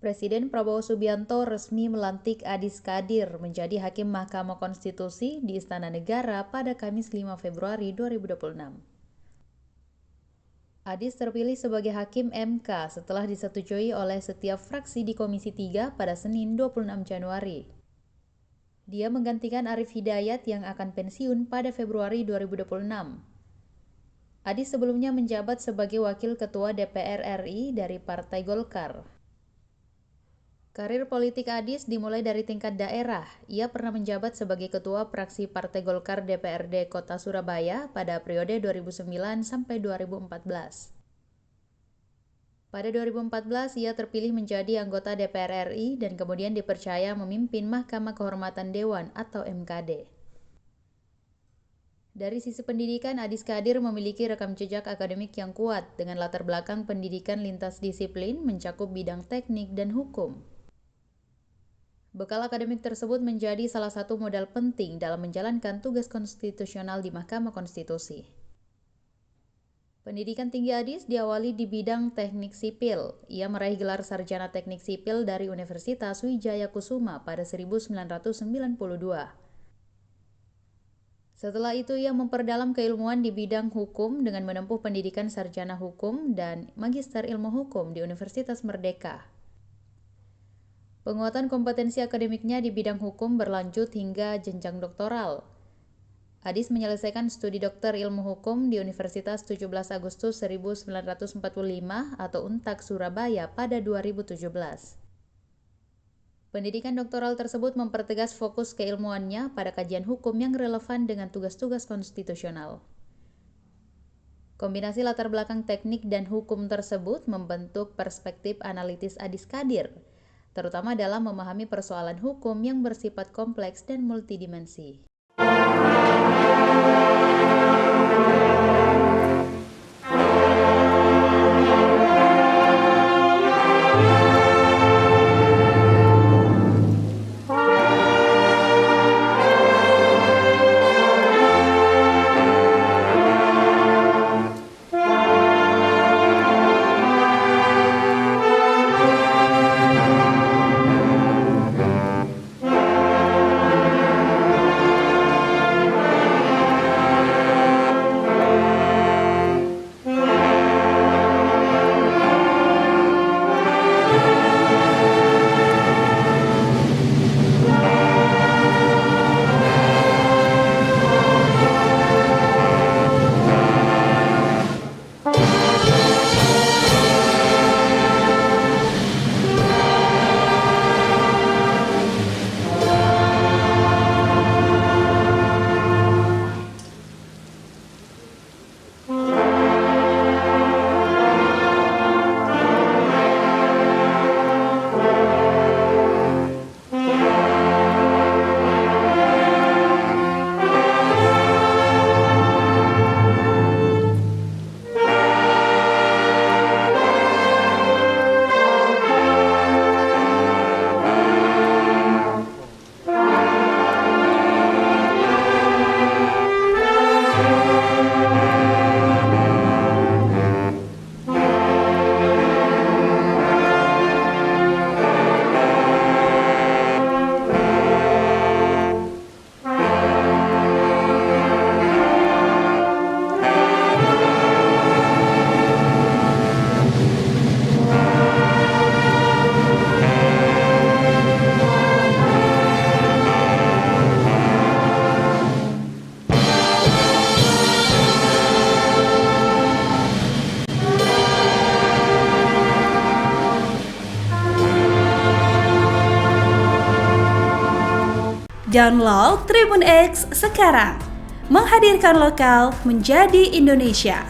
Presiden Prabowo Subianto resmi melantik Adis Kadir menjadi Hakim Mahkamah Konstitusi di Istana Negara pada Kamis 5 Februari 2026. Adis terpilih sebagai Hakim MK setelah disetujui oleh setiap fraksi di Komisi 3 pada Senin 26 Januari. Dia menggantikan Arief Hidayat yang akan pensiun pada Februari 2026. Adis sebelumnya menjabat sebagai Wakil Ketua DPR RI dari Partai Golkar. Karir politik Adis dimulai dari tingkat daerah. Ia pernah menjabat sebagai Ketua Fraksi Partai Golkar DPRD Kota Surabaya pada periode 2009 sampai 2014. Pada 2014, ia terpilih menjadi anggota DPR RI dan kemudian dipercaya memimpin Mahkamah Kehormatan Dewan atau MKD. Dari sisi pendidikan, Adis Kadir memiliki rekam jejak akademik yang kuat dengan latar belakang pendidikan lintas disiplin mencakup bidang teknik dan hukum. Bekal akademik tersebut menjadi salah satu modal penting dalam menjalankan tugas konstitusional di Mahkamah Konstitusi. Pendidikan tinggi Adis diawali di bidang teknik sipil. Ia meraih gelar sarjana teknik sipil dari Universitas Wijaya Kusuma pada 1992. Setelah itu ia memperdalam keilmuan di bidang hukum dengan menempuh pendidikan sarjana hukum dan magister ilmu hukum di Universitas Merdeka. Penguatan kompetensi akademiknya di bidang hukum berlanjut hingga jenjang doktoral. Adis menyelesaikan studi doktor ilmu hukum di Universitas 17 Agustus 1945 atau UNTAK Surabaya pada 2017. Pendidikan doktoral tersebut mempertegas fokus keilmuannya pada kajian hukum yang relevan dengan tugas-tugas konstitusional. Kombinasi latar belakang teknik dan hukum tersebut membentuk perspektif analitis Adis Kadir, terutama dalam memahami persoalan hukum yang bersifat kompleks dan multidimensi. Download Tribun X sekarang, menghadirkan lokal menjadi Indonesia.